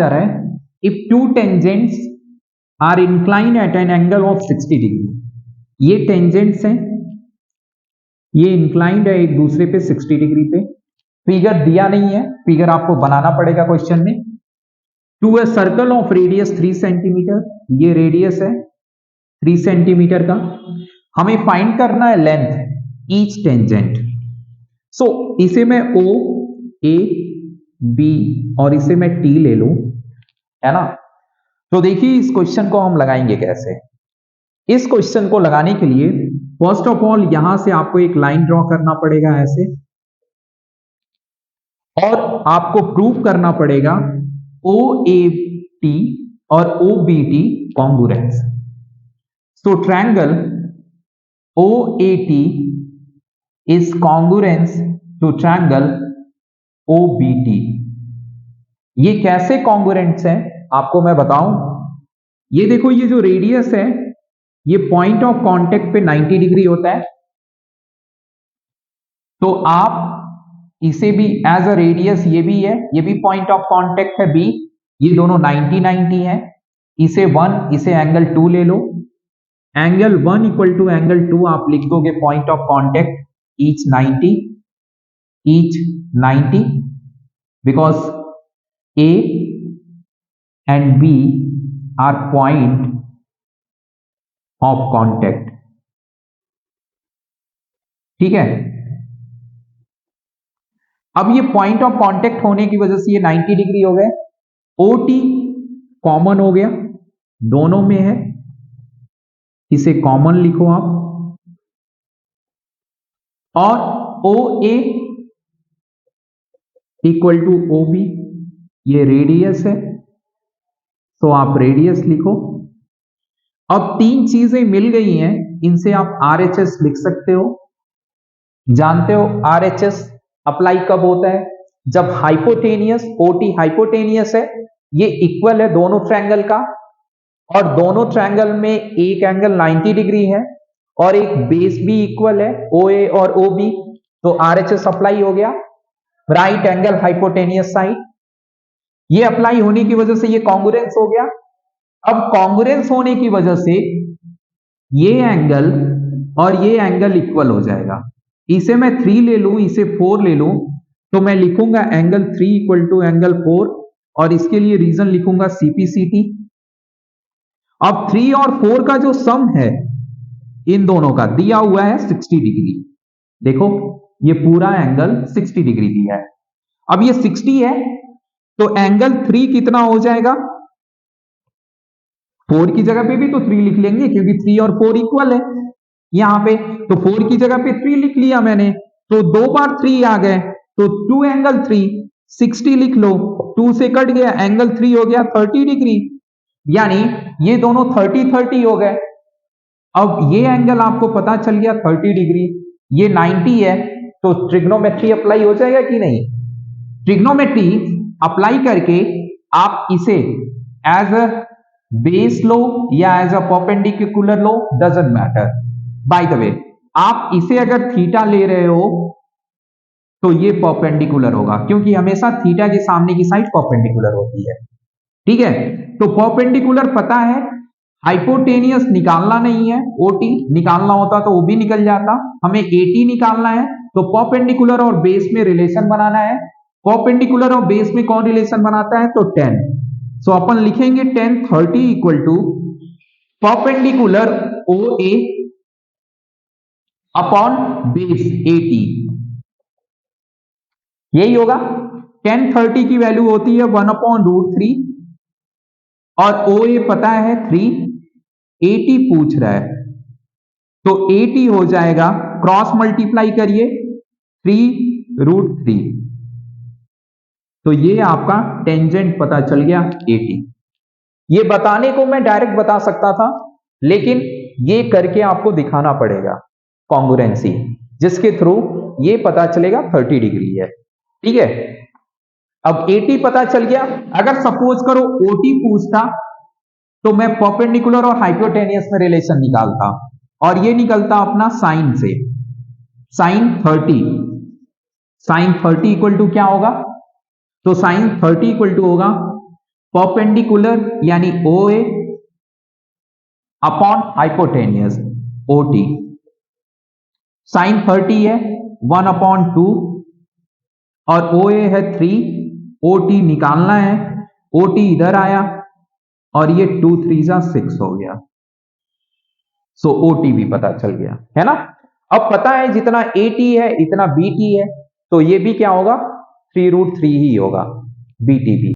जा रहा है if two tangents are inclined at an angle of 60 degree. ये टेंजेंट्स हैं, ये इंक्लाइंड है एक दूसरे पे 60 डिग्री पे। फिगर दिया नहीं है, फिगर आपको बनाना पड़ेगा क्वेश्चन में। To a circle of radius 3 centimetre, ये रेडियस है 3 सेंटीमीटर का। हमें फाइंड करना है लेंथ ईच टेंजेंट। सो इसे मैं ओ ए बी और इसे मैं टी ले लूं, है ना। तो देखिए इस क्वेश्चन को हम लगाएंगे कैसे। इस क्वेश्चन को लगाने के लिए फर्स्ट ऑफ ऑल यहां से आपको एक लाइन ड्रॉ करना पड़ेगा ऐसे, और आपको प्रूव करना पड़ेगा ओ ए टी और O B T congruence. So triangle O A T is congruence to triangle O B T. ये कैसे कॉन्ग्रुएंट्स है आपको मैं बताऊं। ये देखो, ये जो रेडियस है ये पॉइंट ऑफ कांटेक्ट पे 90 डिग्री होता है, तो आप इसे भी एज अ रेडियस, ये भी है, ये भी पॉइंट ऑफ कांटेक्ट है बी, ये दोनों 90 है। इसे 1 इसे एंगल 2 ले लो। एंगल 1 इक्वल टू एंगल 2 आप लिख दोगे point of contact each 90 because A and B are point of contact. ठीक है, अब ये पॉइंट ऑफ कांटेक्ट होने की वजह से ये 90 डिग्री हो गए। ओ टी कॉमन हो गया, दोनों में है, इसे कॉमन लिखो आप। और ओ ए इक्वल टू ओ बी, ये रेडियस है, तो आप रेडियस लिखो। अब तीन चीजें मिल गई हैं, इनसे आप आरएचएस लिख सकते हो। जानते हो आरएचएस अप्लाई कब होता है, जब हाइपोटेनियस, ओटी हाइपोटेनियस है, ये इक्वल है दोनों ट्रायंगल का, और दोनों ट्रायंगल में एक एंगल 90 डिग्री है और एक बेस भी इक्वल है ओ ए और ओ बी, तो आरएचएस अप्लाई हो गया, राइट एंगल हाइपोटेनियस साइड। ये अप्लाई होने की वजह से ये कॉन्ग्रुएंस हो गया। अब कॉन्ग्रुएंस होने की वजह से ये एंगल और ये एंगल इक्वल हो जाएगा। इसे मैं 3 ले लूं, इसे 4 ले लूं, तो मैं लिखूंगा एंगल 3 इक्वल टू एंगल 4, और इसके लिए रीजन लिखूंगा सीपीसीटी। अब 3 और 4 का जो सम है इन दोनों का दिया हुआ है 60 डिग्री। देखो ये पूरा एंगल 60 डिग्री दिया है। अब ये 60 है, तो एंगल 3 कितना हो जाएगा, 4 की जगह पे भी तो 3 लिख लेंगे क्योंकि 3 और 4 इक्वल है यहां पे, तो 4 की जगह पे 3 लिख लिया मैंने, तो 2 बार 3 आ गए, तो 2 एंगल 3 60 लिख लो, 2 से कट गया, एंगल 3 हो गया 30 डिग्री, यानी ये दोनों 30 हो गए। अब ये एंगल आपको पता चल गया 30 डिग्री, ये 90 है, तो ट्रिग्नोमेट्री अप्लाई हो जाएगा कि नहीं। ट्रिग्नोमेट्री अप्लाई करके आप इसे एज अ बेस लो या एज अ परपेंडिकुलर लो, doesn't matter. By the way, आप इसे अगर थीटा ले रहे हो तो ये परपेंडिकुलर होगा, क्योंकि हमेशा थीटा के सामने की साइड परपेंडिकुलर होती है। ठीक है, तो परपेंडिकुलर पता है, हाइपोटेनियस निकालना नहीं है, ओटी निकालना होता तो वो भी निकल जाता, हमें एटी निकालना है, तो परपेंडिकुलर और बेस में रिलेशन बनाना है। परपेंडिकुलर और बेस में कौन रिलेशन बनाता है, तो 10। सो अपन लिखेंगे 10 30 equal to perpendicular O A upon base 80, यही होगा। 10 30 की वैल्यू होती है 1/√3, और ओ ए पता है 3, 80 पूछ रहा है, तो 80 हो जाएगा, क्रॉस मल्टीप्लाई करिए 3√3, तो ये आपका टेंजेंट पता चल गया 80। ये बताने को मैं डायरेक्ट बता सकता था, लेकिन ये करके आपको दिखाना पड़ेगा कॉन्ग्रुएंसी, जिसके थ्रू ये पता चलेगा 30 डिग्री है। ठीक है, अब 80 पता चल गया। अगर सपोज करो ओटी पूछता तो मैं परपेंडिकुलर और हाइपोटेनियस में रिलेशन निकालता, और ये निकलता अपना साइन से, साइन 30 इक्वल टू क्या होगा, तो साइन 30 इक्वल टू होगा परपेंडिकुलर यानी O A upon hypotenuse O T. Sine 30 है 1/2 और ओ ए है 3, ओ टी निकालना है, ओ टी इधर आया और ये 2 3 6 हो गया। सो ओ टी भी पता चल गया है ना। अब पता है जितना ए टी है इतना बी टी है, तो ये भी क्या होगा 3√3 ही होगा बी टी भी।